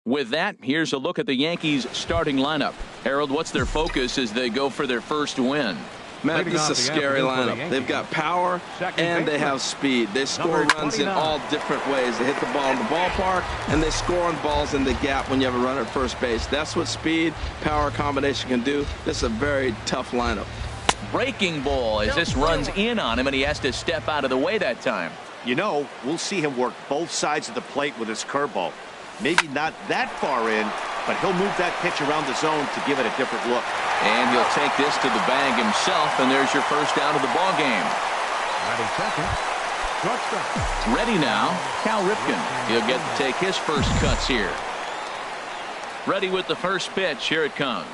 With that, here's a look at the Yankees starting lineup. Harold, what's their focus as they go for their first win? Matt, this is a scary lineup. They've got power and they have speed. They score runs in all different ways. They hit the ball in the ballpark and they score on balls in the gap when you have a runner at first base. That's what speed, power combination can do. This is a very tough lineup. Breaking ball as this runs in on him and he has to step out of the way that time. You know, we'll see him work both sides of the plate with his curveball. Maybe not that far in, but he'll move that pitch around the zone to give it a different look. And he'll take this to the bag himself, and there's your first out of the ball game. Ready now, Cal Ripken. He'll get to take his first cuts here. Ready with the first pitch. Here it comes.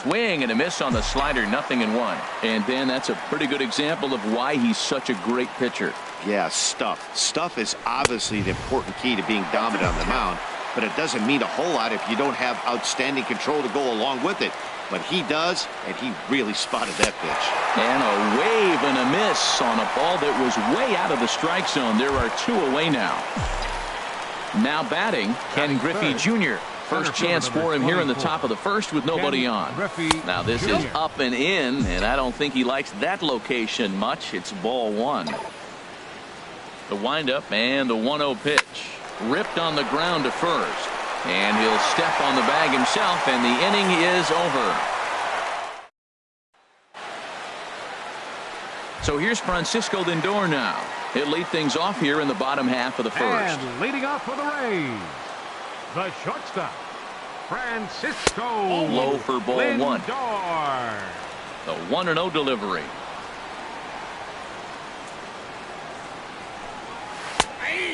Swing and a miss on the slider, 0-1. And Dan, that's a pretty good example of why he's such a great pitcher. Yeah, stuff. Stuff is obviously the important key to being dominant on the mound, but it doesn't mean a whole lot if you don't have outstanding control to go along with it. But he does, and he really spotted that pitch. And a wave and a miss on a ball that was way out of the strike zone. There are 2 away now. Now batting, Ken Griffey Jr. First chance for him here in the top of the first with nobody on. Now this is up and in, and I don't think he likes that location much. It's ball 1. The windup and the 1-0 pitch. Ripped on the ground to first. And he'll step on the bag himself, and the inning is over. So here's Francisco Lindor now. He'll lead things off here in the bottom half of the first. And leading off for the Rays, the shortstop, Francisco Low for ball Lindor. 1. The 1-0 delivery.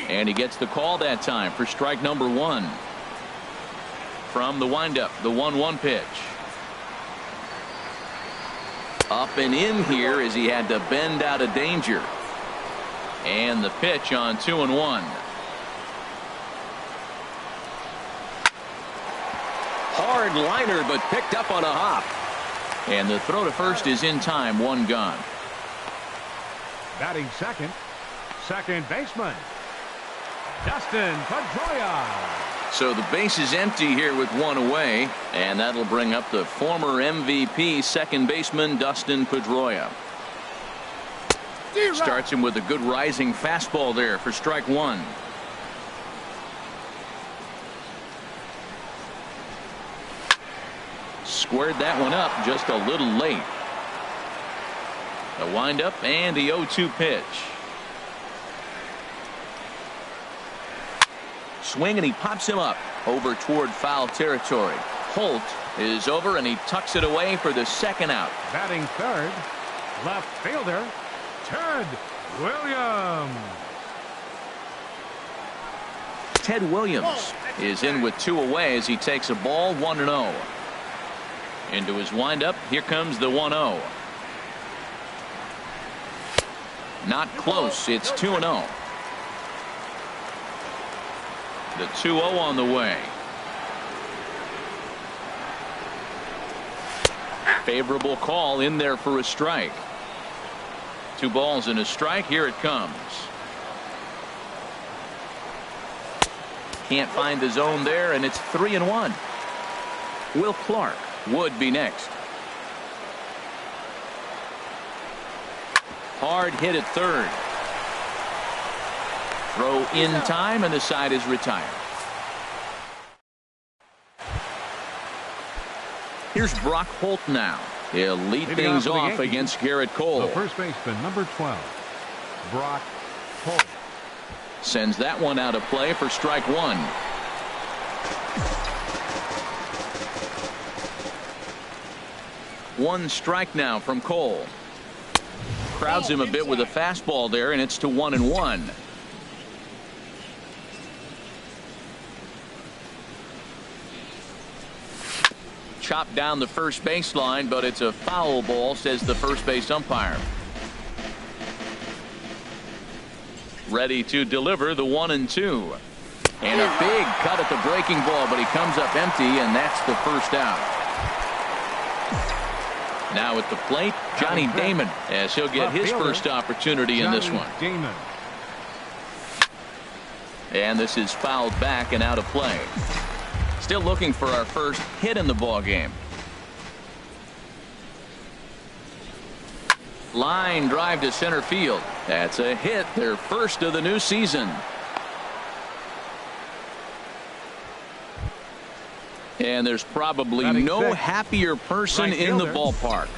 And he gets the call that time for strike number 1. From the windup, the 1-1 pitch. Up and in here as he had to bend out of danger. And the pitch on 2-1. Hard liner, but picked up on a hop. And the throw to first is in time, 1 gone. Batting second baseman, Dustin Pedroia. So the base is empty here with 1 away, and that'll bring up the former MVP second baseman Dustin Pedroia. Starts him with a good rising fastball there for strike 1. Squared that one up just a little late. The windup and the 0-2 pitch. Swing and he pops him up over toward foul territory. Holt is over and he tucks it away for the second out. Batting third, left fielder Ted Williams. Ted Williams is in with 2 away as he takes a ball, 1-0. Into his windup. Here comes the 1-0. Not close. It's 2-0. The 2-0 on the way. Favorable call in there for a strike. 2 balls and a strike. Here it comes. Can't find the zone there, and it's 3-1. Will Clark would be next. Hard hit at third. Throw in time, and the side is retired. Here's Brock Holt now. He'll lead things off against Garrett Cole. The first baseman, number 12, Brock Holt. Sends that one out of play for strike 1. One strike now from Cole. Crowds him a bit with a fastball there, and it's to 1-1. Chopped down the first baseline, but it's a foul ball, says the first base umpire. Ready to deliver the 1-2. And a big cut at the breaking ball, but he comes up empty, and that's the first out. Now at the plate, Johnny Damon, as he'll get his first opportunity in this one. And this is fouled back and out of play. Still looking for our first hit in the ball game. Line drive to center field. That's a hit, their first of the new season. And there's probably no happier person in the ballpark.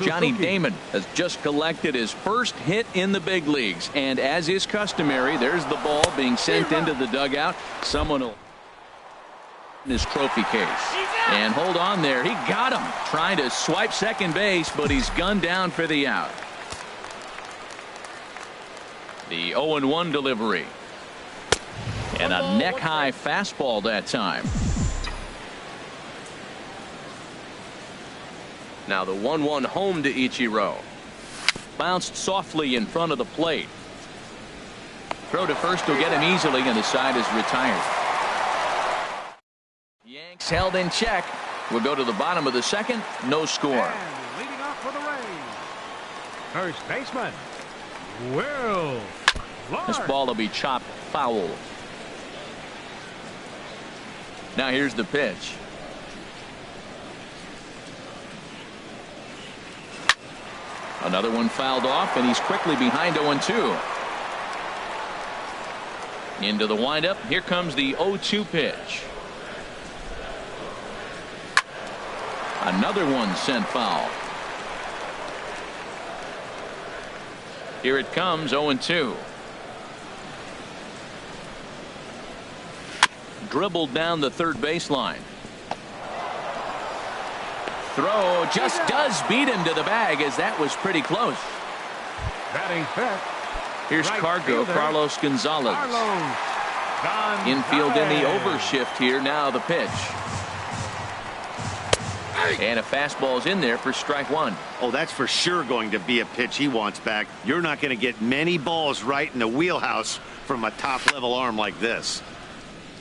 Johnny Damon has just collected his first hit in the big leagues. And as is customary, there's the ball being sent into the dugout. Someone will in his trophy case. And hold on there. He got him. Trying to swipe second base, but he's gunned down for the out. The 0-1 delivery. And a neck-high fastball that time. Now the 1-1 home to Ichiro. Bounced softly in front of the plate. Throw to first will get him easily, and the side is retired. Yanks held in check. We'll go to the bottom of the second. No score. And leading off for the Rays, first baseman Will Clark. This ball will be chopped foul. Now here's the pitch. Another one fouled off, and he's quickly behind 0-2. Into the windup. Here comes the 0-2 pitch. Another one sent foul. Here it comes, 0-2. Dribbled down the third baseline. Throw just does beat him to the bag, as that was pretty close. Batting fifth. Here's Cargo, Carlos Gonzalez. Infield in the overshift here. Now the pitch. And a fastball's in there for strike one. Oh, that's for sure going to be a pitch he wants back. You're not going to get many balls right in the wheelhouse from a top-level arm like this.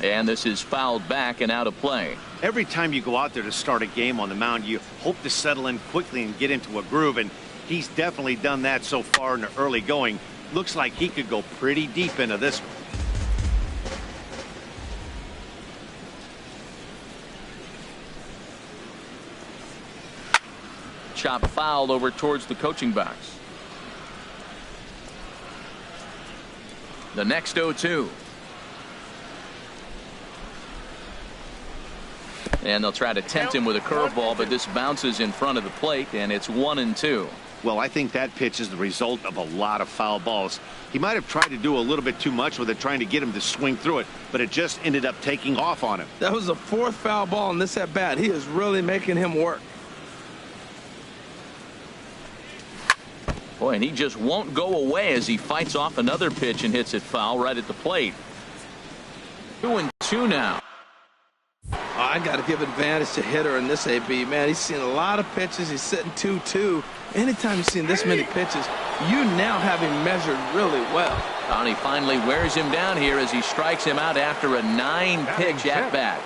And this is fouled back and out of play. Every time you go out there to start a game on the mound, you hope to settle in quickly and get into a groove, and he's definitely done that so far in the early going. Looks like he could go pretty deep into this one. Chop foul over towards the coaching box. The next 0-2. And they'll try to tempt him with a curveball, but this bounces in front of the plate, and it's 1-2. Well, I think that pitch is the result of a lot of foul balls. He might have tried to do a little bit too much with it, trying to get him to swing through it, but it just ended up taking off on him. That was the fourth foul ball in this at bat. He is really making him work. Boy, and he just won't go away as he fights off another pitch and hits it foul right at the plate. 2-2 now. I got to give advantage to hitter in this AB, man. He's seen a lot of pitches. He's sitting 2-2. Anytime you've seen this many pitches, you now have him measured really well. And he finally wears him down here as he strikes him out after a 9-pitch at bat.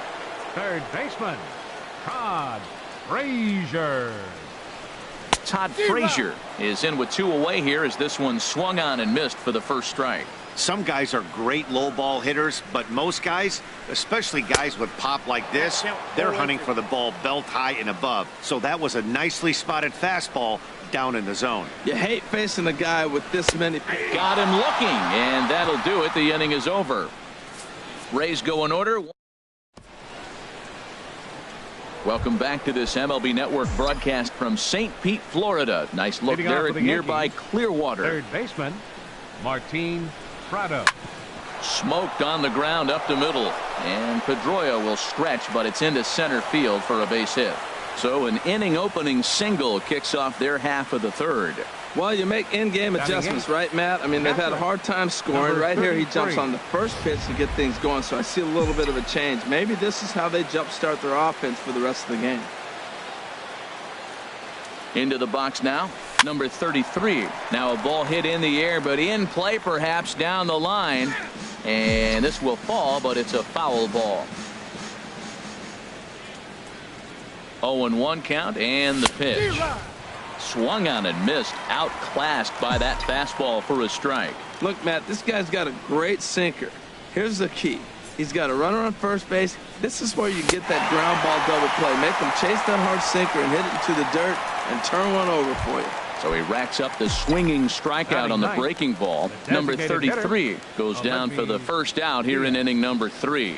Third baseman Todd Frazier. Todd Frazier is in with 2 away here as this one swung on and missed for the first strike. Some guys are great low ball hitters, but most guys, especially guys with pop like this, they're hunting for the ball belt high and above. So that was a nicely spotted fastball down in the zone. You hate facing a guy with this many pitches. Got him looking, and that'll do it. The inning is over. Rays go in order. Welcome back to this MLB Network broadcast from St. Pete, Florida. Nice look there at nearby Clearwater. Third baseman Martin Prado. Smoked on the ground up the middle, and Pedroia will stretch, but it's into center field for a base hit. So an inning opening single kicks off their half of the third. Well, you make in-game adjustments, right, Matt? I mean, they've had a hard time scoring. Right here, he jumps on the first pitch to get things going, so I see a little bit of a change. Maybe this is how they jumpstart their offense for the rest of the game. Into the box now, number 33. Now a ball hit in the air, but in play perhaps down the line. And this will fall, but it's a foul ball. 0-1 count, and the pitch. Swung on and missed, outclassed by that fastball for a strike. Look, Matt, this guy's got a great sinker. Here's the key. He's got a runner on first base. This is where you get that ground ball double play. Make him chase that hard sinker and hit it into the dirt and turn one over for you. So he racks up the swinging strikeout on the breaking ball. Number 33 goes down for the first out here in inning number 3.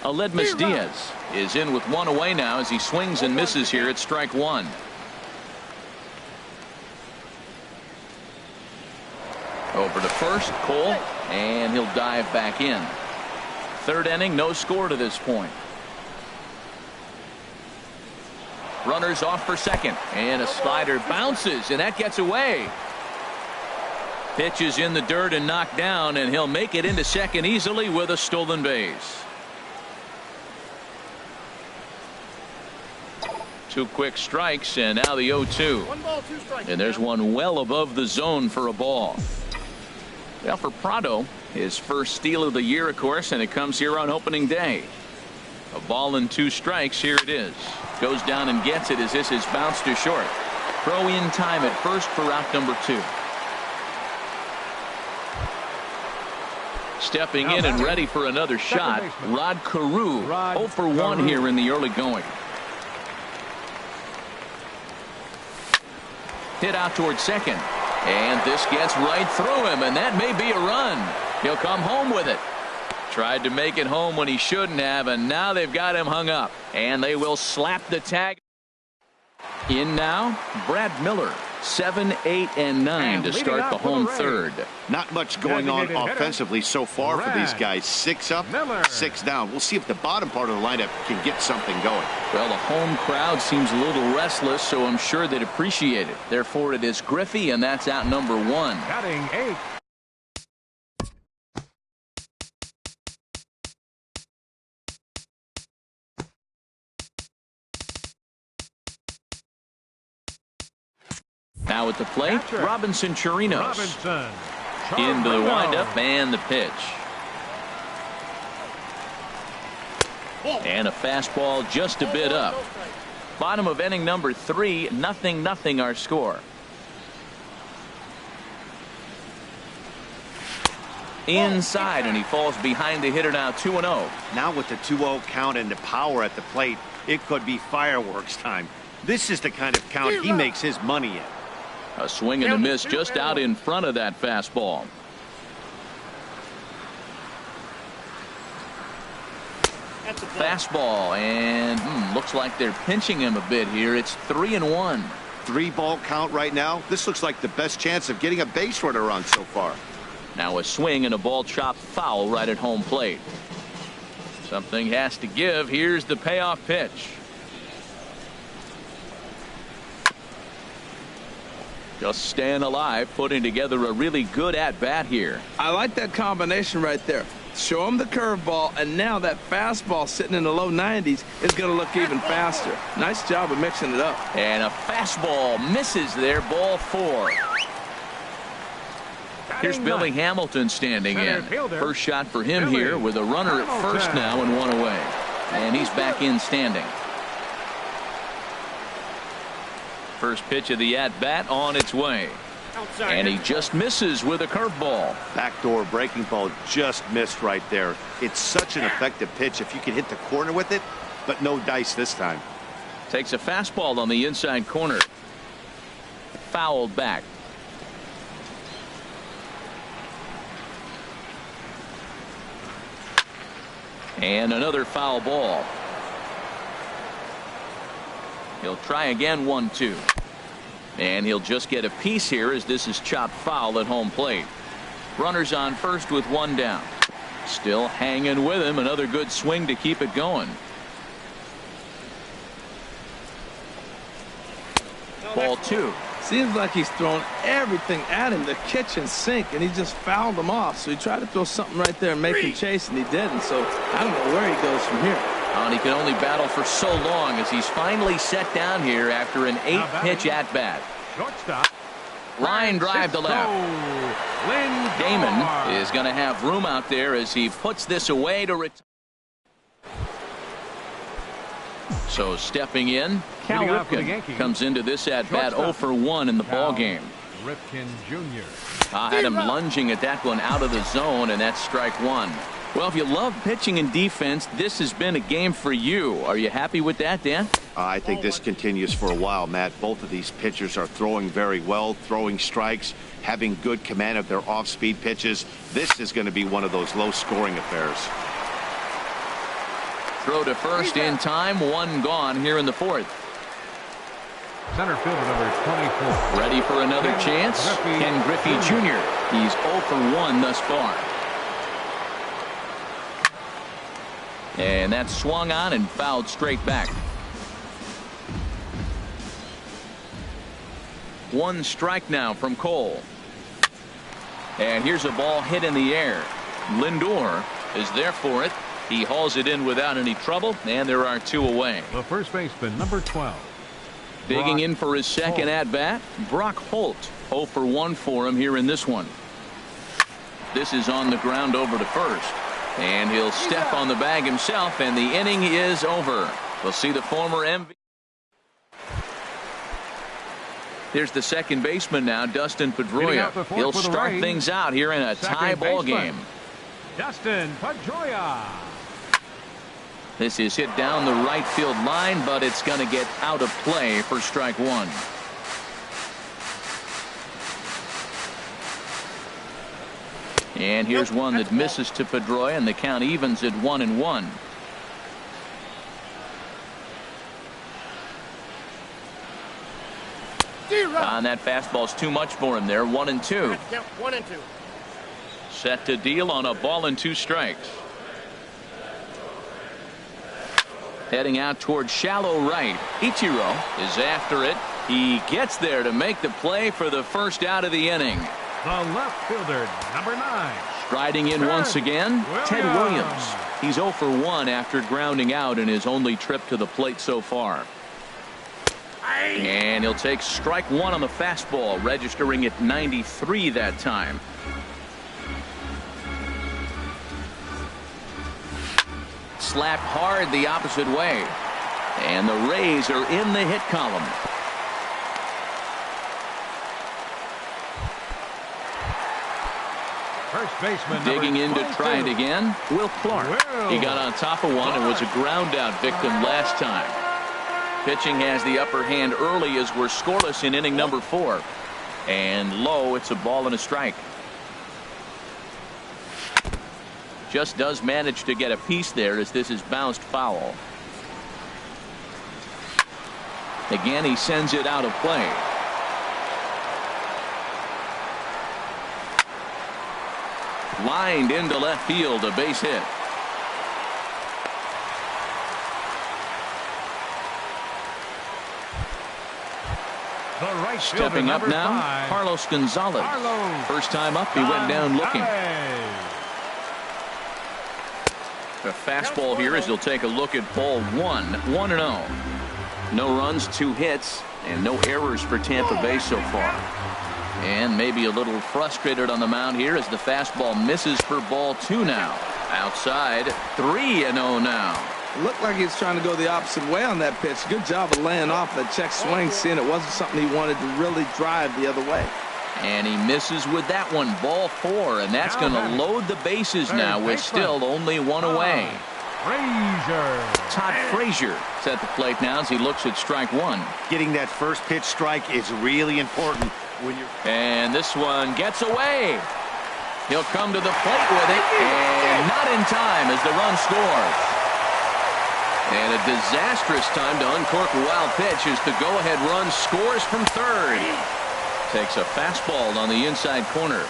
Aledmys Diaz is in with one away now as he swings and misses here at strike 1. Over to first, Cole, and he'll dive back in. Third inning, no score to this point. Runners off for second, and a slider bounces, and that gets away. Pitch is in the dirt and knocked down, and he'll make it into second easily with a stolen base. 2 quick strikes, and now the 0-2. 1 ball, 2 strikes. And there's one well above the zone for a ball. Well, for Prado, his first steal of the year, of course, and it comes here on opening day. A ball and 2 strikes. Here it is. Goes down and gets it as this is bounced to short. Throw in time at first for out number 2. Stepping in and ready for another shot, Rod Carew. 0 for 1 here in the early going. Hit out towards second. And this gets right through him, and that may be a run. He'll come home with it. Tried to make it home when he shouldn't have, and now they've got him hung up. And they will slap the tag. In now, Brad Miller. 7, 8, and 9 to start the home third. Not much going on offensively so far for these guys. 6 up, 6 down. We'll see if the bottom part of the lineup can get something going. Well, the home crowd seems a little restless, so I'm sure they'd appreciate it. Therefore, it is Griffey, and that's out number 1. Batting 8. Now at the plate, Robinson Chirinos. Into the windup and the pitch. And a fastball just a bit up. Bottom of inning number 3, 0-0 our score. Inside, and he falls behind the hitter now 2-0. Now with the 2-0 count and the power at the plate, it could be fireworks time. This is the kind of count he makes his money in. A swing and a miss just out in front of that fastball. Fastball, and looks like they're pinching him a bit here. It's 3-1. 3-ball count right now. This looks like the best chance of getting a base runner on so far. Now a swing and a ball chopped foul right at home plate. Something has to give. Here's the payoff pitch. Just staying alive, putting together a really good at-bat here. I like that combination right there. Show him the curveball, and now that fastball sitting in the low 90s is going to look even faster. Nice job of mixing it up. And a fastball misses there, ball 4. Here's Billy Hamilton standing in. First shot for him here with a runner at first now and 1 away. And he's back in standing. First pitch of the at-bat on its way. And he just misses with a curveball. Backdoor breaking ball just missed right there. It's such an effective pitch if you can hit the corner with it, but no dice this time. Takes a fastball on the inside corner. Fouled back. And another foul ball. He'll try again, 1-2. And he'll just get a piece here as this is chopped foul at home plate. Runners on first with 1 down. Still hanging with him. Another good swing to keep it going. Ball 2. Seems like he's thrown everything at him, the kitchen sink, and he just fouled him off. So he tried to throw something right there and make him chase, and he didn't. So I don't know where he goes from here. And he can only battle for so long as he's finally set down here after an 8-pitch at-bat. Shortstop. Line drive to left. Damon is going to have room out there as he puts this away to retire. So stepping in, Cal Ripken comes into this at-bat 0 for 1 in the ball game. Ripken Jr. I had him lunging at that one out of the zone, and that's strike one. Well, if you love pitching and defense, this has been a game for you. Are you happy with that, Dan? I think this continues for a while, Matt. Both of these pitchers are throwing very well, throwing strikes, having good command of their off-speed pitches. This is going to be one of those low-scoring affairs. Throw to first in time, one gone here in the fourth. Center fielder number 24. Ready for another chance? Ken Griffey Jr. He's 0 for 1 thus far. And that's swung on and fouled straight back. One strike now from Cole. And here's a ball hit in the air. Lindor is there for it. He hauls it in without any trouble, and there are two away. The first baseman, number 12. Digging in for his second at-bat, Brock Holt. 0 for 1 for him here in this one. This is on the ground over to first. And he'll step on the bag himself, and the inning is over. We'll see the former MVP. Here's the second baseman now, Dustin Pedroia. He'll start things out here in a tie ball game. Dustin Pedroia. This is hit down the right field line, but it's going to get out of play for strike one. And here's one that misses to Pedroia, and the count evens at 1-1. And that fastball's too much for him there. 1-2. 1-2. Set to deal on a ball and 2 strikes. Heading out toward shallow right. Ichiro is after it. He gets there to make the play for the first out of the inning. The left fielder, number 9. Striding in once again, Ted Williams. He's 0 for 1 after grounding out in his only trip to the plate so far. And he'll take strike one on the fastball, registering at 93 that time. Slapped hard the opposite way. And the Rays are in the hit column. First baseman, digging in to try it again. Will Clark. He got on top of one and was a ground out victim last time. Pitching has the upper hand early as we're scoreless in inning number 4. And low, it's a ball and a strike. Just does manage to get a piece there as this is bounced foul. Again, he sends it out of play. Lined into left field, a base hit. The right Stepping up now, 5. Carlos Gonzalez. First time up, he went down looking. A fastball here as he'll take a look at ball 1. 1-0. No runs, 2 hits, and no errors for Tampa Bay so far. And maybe a little frustrated on the mound here as the fastball misses for ball 2 now. Outside, 3-0 now. Looked like he was trying to go the opposite way on that pitch. Good job of laying off that check swing, seeing it wasn't something he wanted to really drive the other way. And he misses with that one, ball 4, and that's going to load the bases now with still only 1 away. Todd Frazier is at the plate now as he looks at strike 1. Getting that first pitch strike is really important when you're. And this one gets away. He'll come to the plate with it, and not in time as the run scores. And a disastrous time to uncork a wild pitch as the go-ahead run scores from third. Takes a fastball on the inside corner.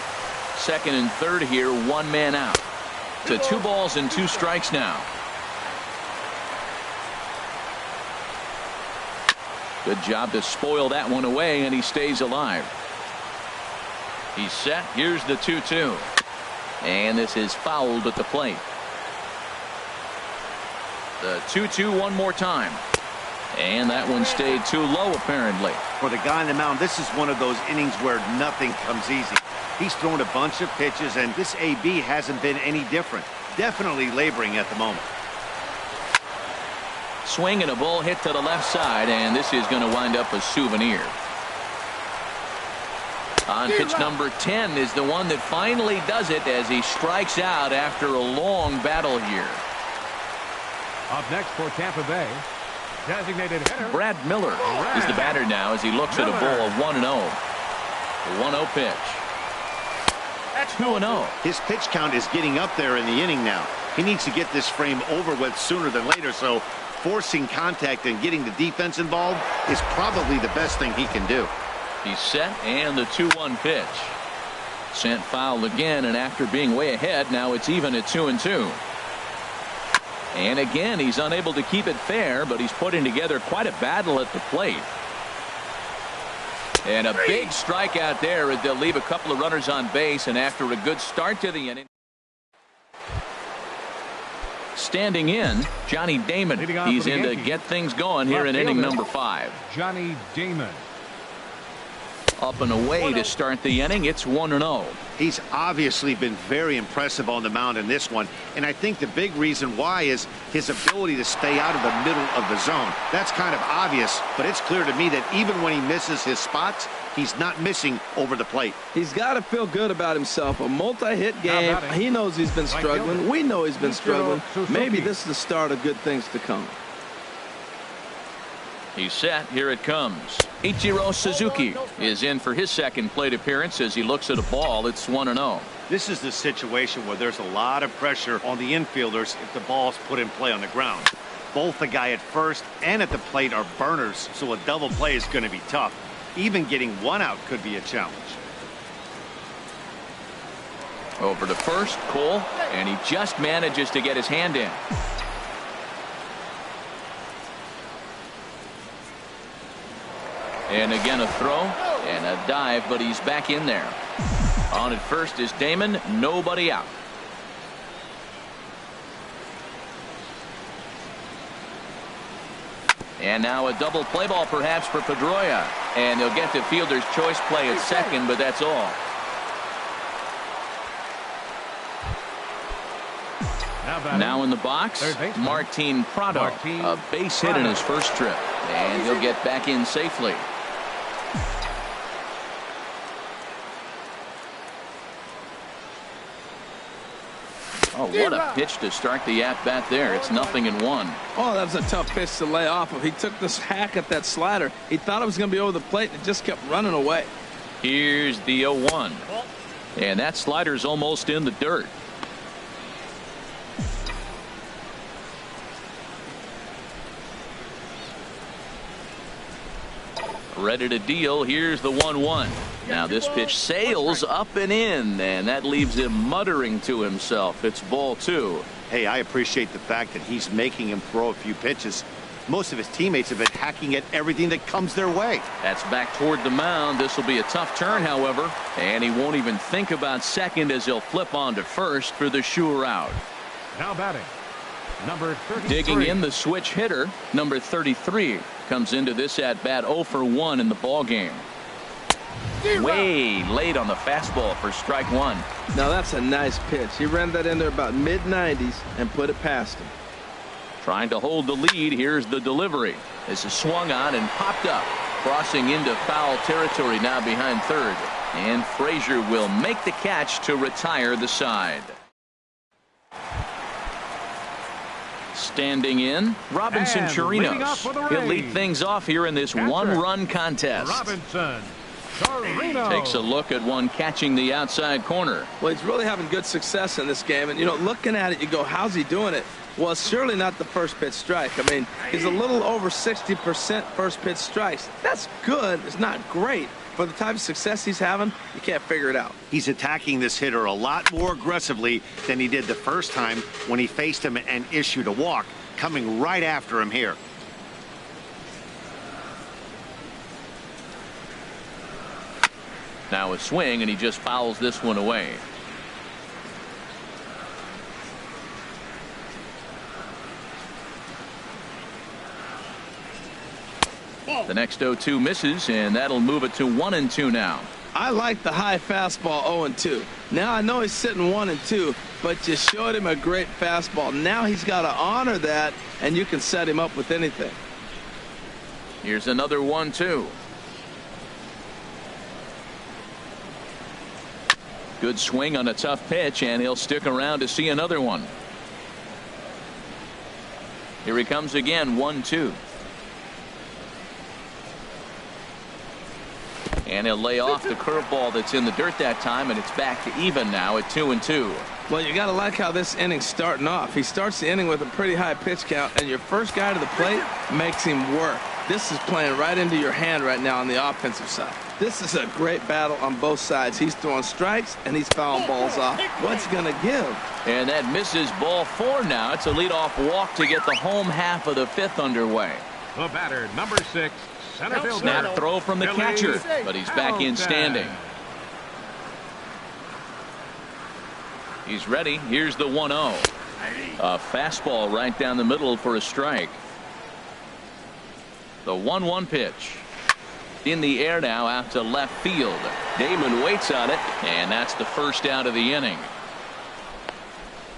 Second and third here, 1 man out. To 2 balls and 2 strikes now. Good job to spoil that one away, and he stays alive. He's set. Here's the 2-2. And this is fouled at the plate. The 2-2 one more time. And that one stayed too low, apparently. For the guy on the mound, this is one of those innings where nothing comes easy. He's thrown a bunch of pitches, and this AB hasn't been any different. Definitely laboring at the moment. Swing and a ball hit to the left side, and this is going to wind up a souvenir. On pitch number 10 is the one that finally does it as he strikes out after a long battle here. Up next for Tampa Bay, designated hitter Brad Miller is the batter now as he looks at a ball of 1-0. The 1-0 pitch. 2-0. His pitch count is getting up there in the inning now. He needs to get this frame over with sooner than later, so forcing contact and getting the defense involved is probably the best thing he can do. He's set, and the 2-1 pitch. Sent foul again, and after being way ahead, now it's even at 2-2. And again, he's unable to keep it fair, but he's putting together quite a battle at the plate. And a big strikeout there as they'll leave a couple of runners on base, and after a good start to the inning. Standing in, Johnny Damon. He's in to get things going here in inning number 5. Johnny Damon. Up and away to start the inning. It's 1-0. He's obviously been very impressive on the mound in this one, and I think the big reason why is his ability to stay out of the middle of the zone. That's kind of obvious, but it's clear to me that even when he misses his spots, he's not missing over the plate. He's got to feel good about himself. A multi-hit game. He knows he's been struggling. We know he's been struggling. Maybe this is the start of good things to come. He's set. Here it comes. Ichiro Suzuki is in for his second plate appearance as he looks at a ball. It's 1-0. This is the situation where there's a lot of pressure on the infielders if the ball's put in play on the ground. Both the guy at first and at the plate are burners, so a double play is going to be tough. Even getting one out could be a challenge. Over to first, Cole, and he just manages to get his hand in. And again a throw and a dive, but he's back in there. On at first is Damon. Nobody out. And now a double play ball perhaps for Pedroia. And they'll get the fielder's choice play at second, but that's all. Now in the box, Martin Prado, a base hit in his first trip. And he'll get back in safely. Oh, what a pitch to start the at-bat there. It's 0-1. Oh, that was a tough pitch to lay off of. He took this hack at that slider. He thought it was going to be over the plate, and it just kept running away. Here's the 0-1. And that slider's almost in the dirt. Ready to deal. Here's the 1-1. Now this pitch sails up and in, and that leaves him muttering to himself. It's ball 2. Hey, I appreciate the fact that he's making him throw a few pitches. Most of his teammates have been hacking at everything that comes their way. That's back toward the mound. This will be a tough turn, however, and he won't even think about second as he'll flip on to first for the sure out. Now batting, number 33. Digging in, the switch hitter, number 33, comes into this at bat 0 for 1 in the ball game. Way late on the fastball for strike 1. Now that's a nice pitch. He ran that in there about mid-90s and put it past him. Trying to hold the lead. Here's the delivery. This is swung on and popped up. Crossing into foul territory now behind third. And Frazier will make the catch to retire the side. Standing in, Robinson Chirinos. He'll lead things off here in this one-run contest. Robinson takes a look at one catching the outside corner. Well, he's really having good success in this game. And, you know, looking at it, you go, how's he doing it? Well, it's surely not the first pitch strike. I mean, he's a little over 60% first pitch strikes. That's good. It's not great. For the type of success he's having, you can't figure it out. He's attacking this hitter a lot more aggressively than he did the first time when he faced him and issued a walk, coming right after him here. Now a swing, and he just fouls this one away. The next 0-2 misses, and that'll move it to 1-2 now. I like the high fastball 0-2. Now I know he's sitting 1-2, but you showed him a great fastball. Now he's got to honor that, and you can set him up with anything. Here's another 1-2. Good swing on a tough pitch, and he'll stick around to see another one. Here he comes again, 1-2. And he'll lay off the curveball that's in the dirt that time, and it's back to even now at 2-2. Well, you got to like how this inning's starting off. He starts the inning with a pretty high pitch count, and your first guy to the plate makes him work. This is playing right into your hand right now on the offensive side. This is a great battle on both sides. He's throwing strikes, and he's fouling balls off. What's he going to give? And that misses ball 4 now. It's a leadoff walk to get the home half of the 5th underway. The batter, number 6, center fielder. Snap throw from the catcher, but he's back in standing. He's ready. Here's the 1-0. A fastball right down the middle for a strike. The 1-1 pitch. In the air now out to left field. Damon waits on it, and that's the first out of the inning.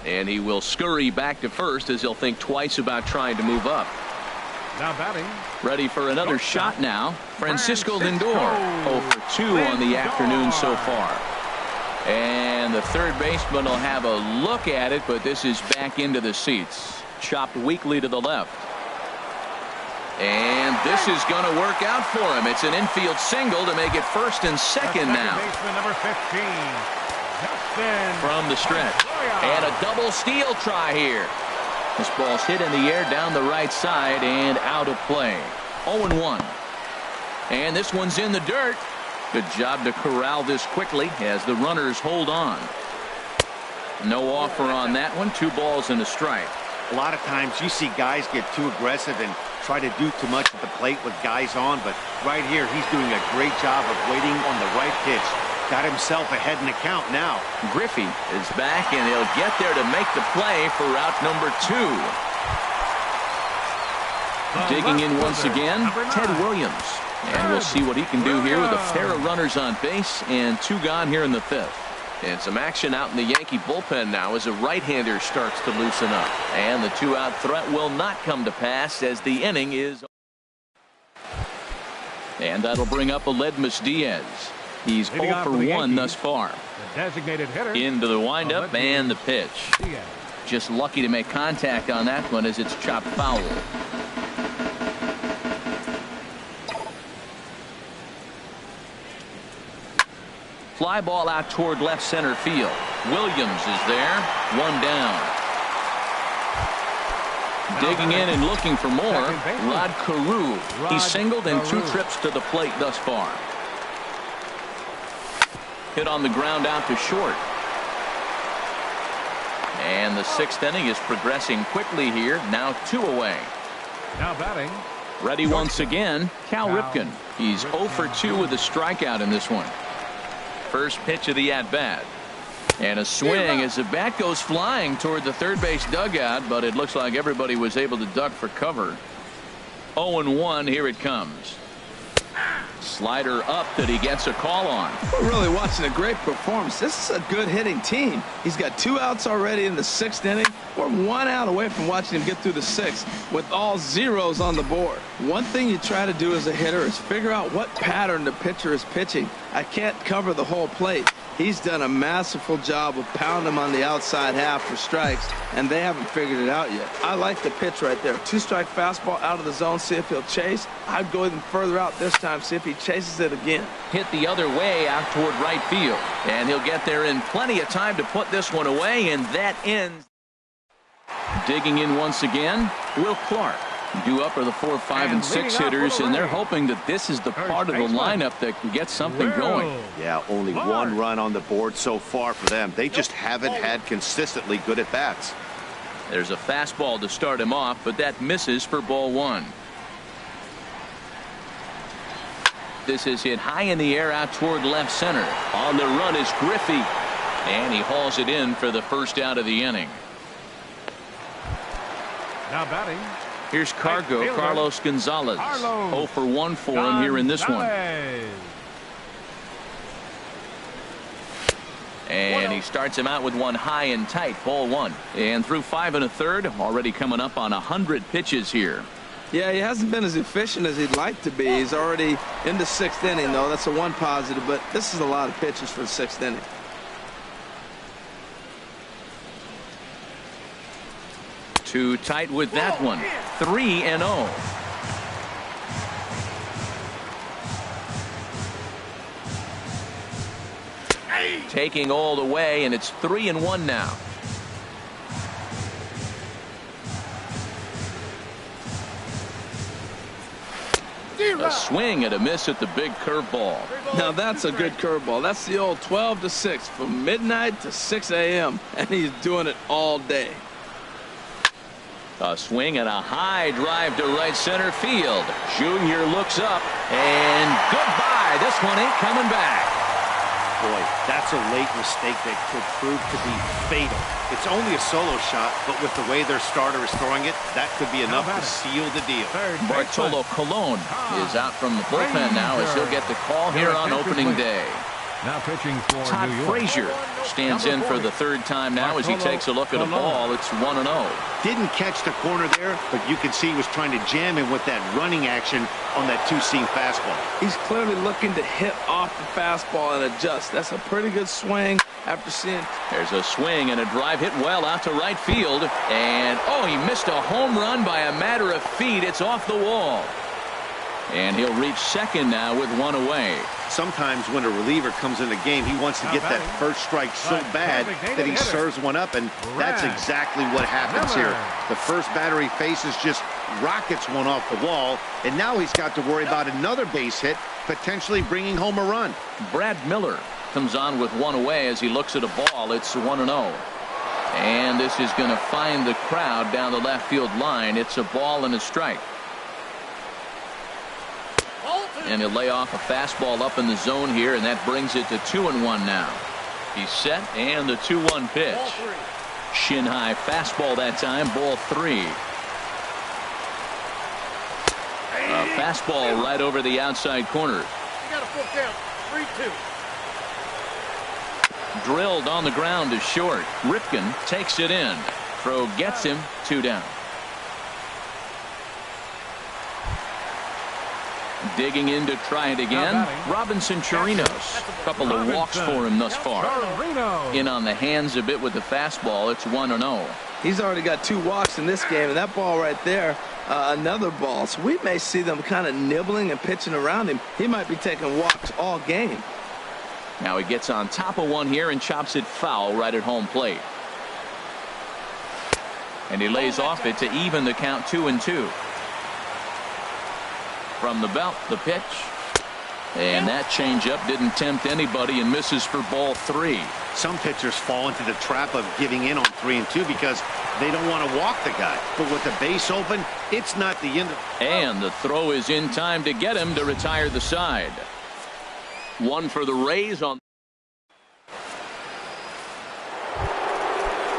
And he will scurry back to first as he'll think twice about trying to move up. Now batting. Ready for another shot now. Francisco Lindor. 0 for 2 on the afternoon so far. And the third baseman will have a look at it, but this is back into the seats. Chopped weakly to the left. And this is going to work out for him. It's an infield single to make it first and second now. Baseman number 15. From the stretch. And a double steal try here. This ball's hit in the air down the right side and out of play. 0-1. And this one's in the dirt. Good job to corral this quickly as the runners hold on. No offer on that one. 2 balls and a strike. A lot of times you see guys get too aggressive and try to do too much at the plate with guys on, but right here he's doing a great job of waiting on the right pitch. Got himself ahead in the count now. Griffey is back, and he'll get there to make the play for route number 2. Digging in once again, Ted Williams. And we'll see what he can do here with a pair of runners on base and 2 gone here in the 5th. And some action out in the Yankee bullpen now as a right-hander starts to loosen up. And the 2-out threat will not come to pass as the inning is. And that'll bring up Aledmys Diaz. He's 0 for 1 thus far. The designated hitter. Into the windup and the pitch. Just lucky to make contact on that one as it's chopped foul. Fly ball out toward left center field. Williams is there. 1 down. Digging in and looking for more. Rod Carew. He's singled in 2 trips to the plate thus far. Hit on the ground out to short. And the 6th inning is progressing quickly here. Now 2 away. Now batting. Ready once again, Cal Ripken. He's 0 for 2 with a strikeout in this one. First pitch of the at-bat. And a swing as the bat goes flying toward the third base dugout, but it looks like everybody was able to duck for cover. 0-1, here it comes. Slider up that he gets a call on. We're really watching a great performance. This is a good hitting team. He's got 2 outs already in the 6th inning. We're 1 out away from watching him get through the 6th with all zeros on the board. One thing you try to do as a hitter is figure out what pattern the pitcher is pitching. I can't cover the whole plate. He's done a masterful job of pounding him on the outside half for strikes, and they haven't figured it out yet. I like the pitch right there. 2-strike fastball out of the zone, see if he'll chase. I'd go even further out this time, see if he chases it again. Hit the other way out toward right field, and he'll get there in plenty of time to put this one away, and that ends. Digging in once again, Will Clark. Due up are the 4, 5, and 6 hitters, and they're hoping that this is the part of the lineup that can get something going. Yeah, only 1 run on the board so far for them. They just haven't had consistently good at-bats. There's a fastball to start him off, but that misses for ball 1. This is hit high in the air out toward left center. On the run is Griffey, and he hauls it in for the first out of the inning. Now batting. Here's Cargo, Carlos Gonzalez. 0 for 1 for him here in this one. And he starts him out with one high and tight, ball 1. And through 5 1/3, already coming up on 100 pitches here. Yeah, he hasn't been as efficient as he'd like to be. He's already in the 6th inning, though. That's a 1 positive, but this is a lot of pitches for the 6th inning. Too tight with that one. 3-0. Taking all the way, and it's 3-1 now. A swing and a miss at the big curveball. Now that's a good curveball. That's the old 12 to 6 from midnight to 6 a.m. and he's doing it all day. A swing and a high drive to right center field. Junior looks up and goodbye. This one ain't coming back. Boy, that's a late mistake that could prove to be fatal. It's only a solo shot, but with the way their starter is throwing it, that could be enough to seal the deal. Bartolo Colon is out from the bullpen now as he'll get the call here on opening day. Now pitching for Todd New York. Frazier stands in for the third time now as he takes a look at a ball. It's 1-0. Didn't catch the corner there, but you can see he was trying to jam him with that running action on that two-seam fastball. He's clearly looking to hit off the fastball and adjust. That's a pretty good swing after seeing. There's a swing and a drive hit well out to right field. And, oh, he missed a home run by a matter of feet. It's off the wall. And he'll reach second now with one away. Sometimes when a reliever comes in the game, he wants to get that first strike so bad that he serves one up, and that's exactly what happens here. The first batter he faces just rockets one off the wall, and now he's got to worry about another base hit, potentially bringing home a run. Brad Miller comes on with one away as he looks at a ball. It's 1-0. And this is going to find the crowd down the left field line. It's a ball and a strike. And he'll lay off a fastball up in the zone here, and that brings it to 2-1 now. He's set, and the 2-1 pitch. Shin high fastball that time, ball 3. A fastball right over the outside corner. You got a full count. 3-2. Drilled on the ground to short. Ripken takes it in. Throw gets him, 2 down. Digging in to try it again. Robinson Chirinos. A couple of walks for him thus far. In on the hands a bit with the fastball. It's 1-0. He's already got 2 walks in this game, and that ball right there, another ball. So we may see them kind of nibbling and pitching around him. He might be taking walks all game. Now he gets on top of one here and chops it foul right at home plate. And he lays off it to even the count 2-2. From the belt, the pitch. And that changeup didn't tempt anybody and misses for ball 3. Some pitchers fall into the trap of giving in on 3-2 because they don't want to walk the guy. But with the base open, it's not the end. And the throw is in time to get him to retire the side. One for the Rays on.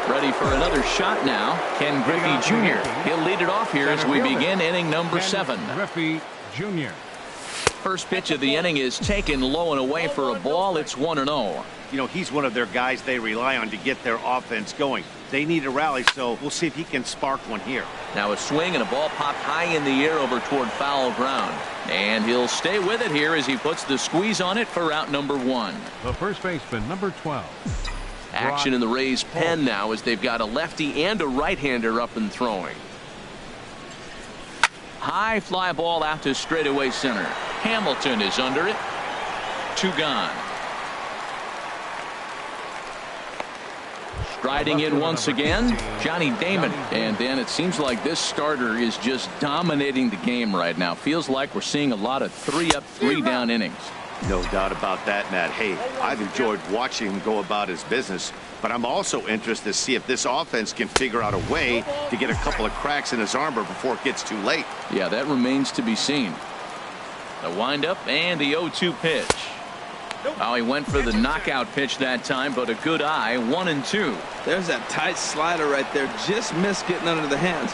Ready for another shot now. Ken Griffey Jr. He'll lead it off here as we begin inning number 7. Griffey Jr. First pitch of the inning is taken low and away for a ball. It's 1-0. You know, he's one of their guys they rely on to get their offense going. They need a rally, so we'll see if he can spark one here. Now a swing and a ball popped high in the air over toward foul ground. And he'll stay with it here as he puts the squeeze on it for out number 1. The first baseman, number 12. Action in the Rays' pen now as they've got a lefty and a right-hander up and throwing. High fly ball out to straightaway center. Hamilton is under it. 2 gone. Striding in once again, Johnny Damon. And then it seems like this starter is just dominating the game right now. Feels like we're seeing a lot of 3-up, 3-down innings. No doubt about that, Matt. Hey, I've enjoyed watching him go about his business, but I'm also interested to see if this offense can figure out a way to get a couple of cracks in his armor before it gets too late. Yeah, that remains to be seen. The windup and the 0-2 pitch. Oh, he went for the knockout pitch that time, but a good eye. 1-2. There's that tight slider right there. Just missed getting under the hands.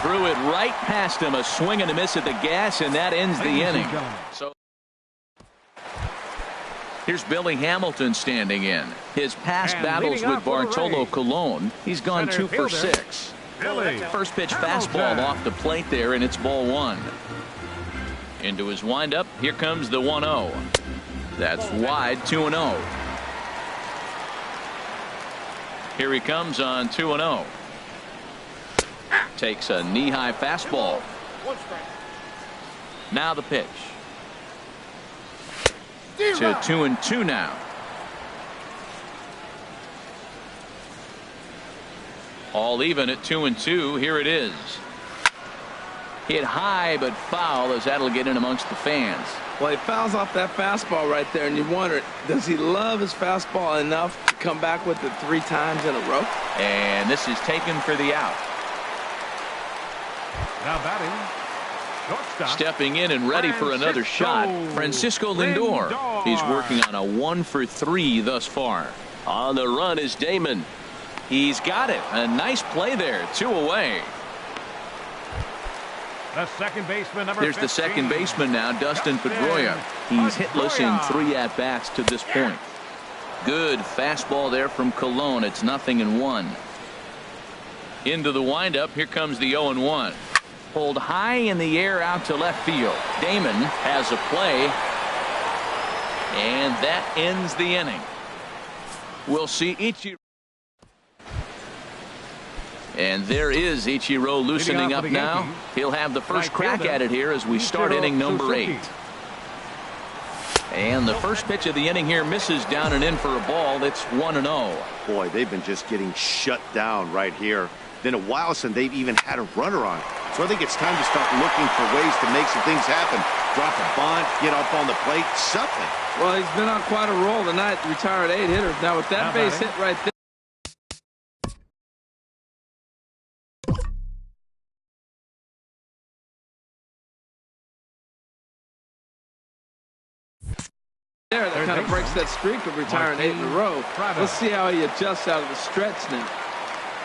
Threw it right past him. A swing and a miss at the gas, and that ends the inning. So here's Billy Hamilton standing in. His past battles with Bartolo Colon, he's gone 2 for 6. First pitch fastball off the plate there, and it's ball 1. Into his windup. Here comes the 1-0. That's wide. 2-0. Here he comes on 2-0. Takes a knee-high fastball. One strike. Now the pitch. To 2-2 now. All even at 2-2. Here it is. Hit high but foul, as that'll get in amongst the fans. Well, he fouls off that fastball right there, and you wonder, does he love his fastball enough to come back with it 3 times in a row? And this is taken for the out. Now batting, shortstop. Stepping in and ready for another shot, Francisco Lindor. He's working on a 1-for-3 thus far. On the run is Damon. He's got it. A nice play there. 2 away. The second baseman, number Here's the 15. second baseman now, Dustin Pedroia. He's hitless in 3 at-bats to this point. Good fastball there from Colon. It's 0-1. Into the windup. Here comes the 0-1. Pulled high in the air out to left field. Damon has a play. And that ends the inning. We'll see Ichiro. And there is Ichiro loosening up now. He'll have the first crack at it here as we start inning number 8. And the first pitch of the inning here misses down and in for a ball. That's 1-0. Boy, they've been just getting shut down right here. Been a while since they've even had a runner on. So I think it's time to start looking for ways to make some things happen. Drop a bunt, get up on the plate, something. Well, he's been on quite a roll tonight. Retired 8 hitters. Now with that base hit right there. That kind of breaks that streak of retiring 8 in a row. Let's see how he adjusts out of the stretch now.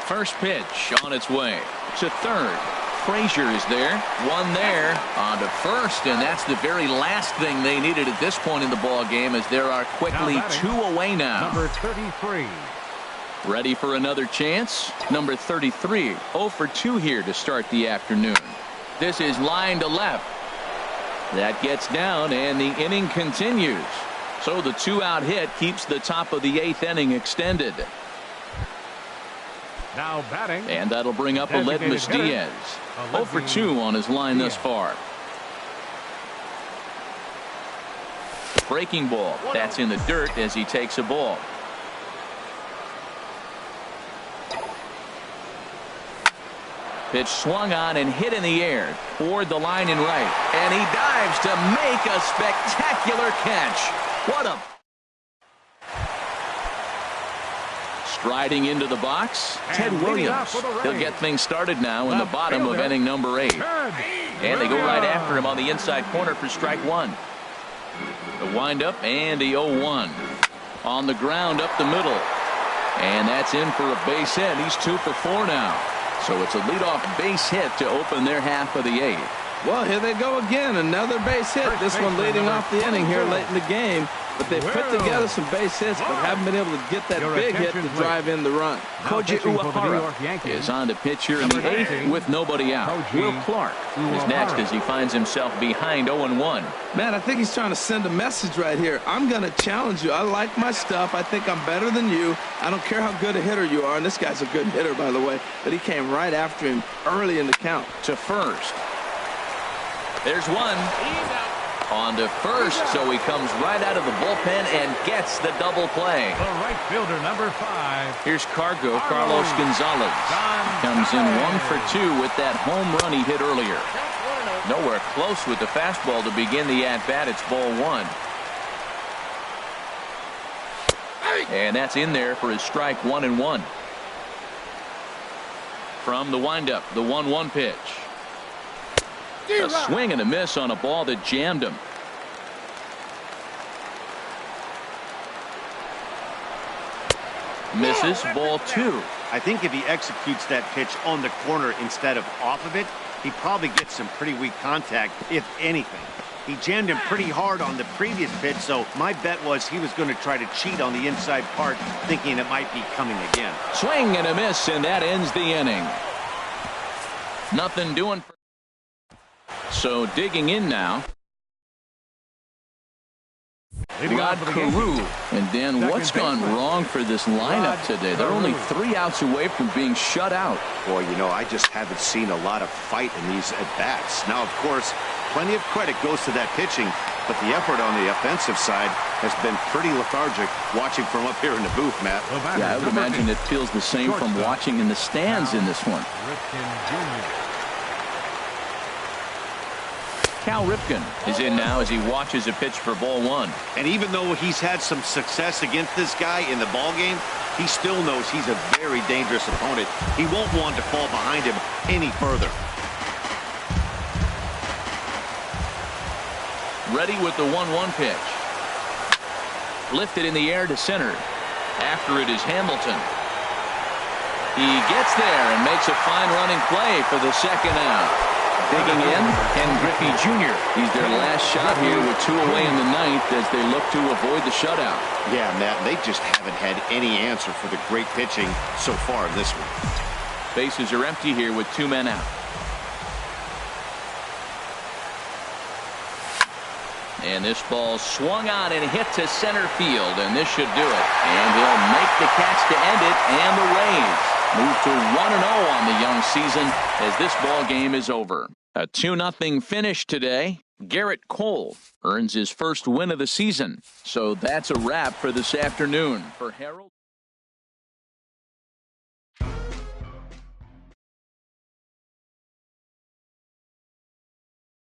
First pitch on its way to third. Frazier is there. One there on to first, and that's the very last thing they needed at this point in the ball game, as there are quickly 2 away now. Number 33. Ready for another chance. Number 33, 0 for 2 here to start the afternoon. This is line to left. That gets down, and the inning continues. So the 2-out hit keeps the top of the 8th inning extended. Now batting. And that'll bring up Aledmys Diaz. 0 for 2 on his line thus far. Breaking ball. That's in the dirt as he takes a ball. Pitch swung on and hit in the air toward the line and right. And he dives to make a spectacular catch. What a... Striding into the box, Ted Williams. He'll get things started now in the bottom of inning number 8. And they go right after him on the inside corner for strike 1. The windup and the 0-1. On the ground up the middle. And that's in for a base hit. He's 2 for 4 now. So it's a leadoff base hit to open their half of the 8th. Well, here they go again. Another base hit. This one leading off the inning here late in the game. But they've put together some base hits, but haven't been able to get that big hit to drive in the run. Koji Uehara is on to pitch here in the 8th with nobody out. Will Clark is next as he finds himself behind 0-1. Man, I think he's trying to send a message right here. I'm going to challenge you. I like my stuff. I think I'm better than you. I don't care how good a hitter you are. And this guy's a good hitter, by the way. But he came right after him early in the count. To first. There's one. On to first, so he comes right out of the bullpen and gets the double play. The right fielder, number 5. Here's Carlos Gonzalez. Comes in 1 for 2 with that home run he hit earlier. Nowhere close with the fastball to begin the at-bat. It's ball 1. And that's in there for his strike 1-1. From the windup, the 1-1 pitch. A swing and a miss on a ball that jammed him. Misses, ball 2. I think if he executes that pitch on the corner instead of off of it, he probably gets some pretty weak contact, if anything. He jammed him pretty hard on the previous pitch, so my bet was he was going to try to cheat on the inside part, thinking it might be coming again. Swing and a miss, and that ends the inning. Nothing doing for... So digging in now. Rod Carew. And Dan, what's gone wrong for this lineup today? They're only 3 outs away from being shut out. Boy, you know, I just haven't seen a lot of fight in these at-bats. Now, of course, plenty of credit goes to that pitching, but the effort on the offensive side has been pretty lethargic watching from up here in the booth, Matt. Yeah, I would imagine it feels the same from watching in the stands in this one. Cal Ripken is in now as he watches a pitch for ball 1. And even though he's had some success against this guy in the ball game, he still knows he's a very dangerous opponent. He won't want to fall behind him any further. Ready with the 1-1 pitch. Lifted in the air to center. After it is Hamilton. He gets there and makes a fine running play for the second out. Digging in, Ken Griffey Jr. He's their last shot here with 2 away in the 9th as they look to avoid the shutout. Yeah, Matt, they just haven't had any answer for the great pitching so far in this one. Bases are empty here with 2 men out. And this ball swung on and hit to center field, and this should do it. And he'll make the catch to end it, and the Rays move to 1-0 on the young season as this ball game is over. A 2-0 finish today. Garrett Cole earns his first win of the season. So that's a wrap for this afternoon. For Harold.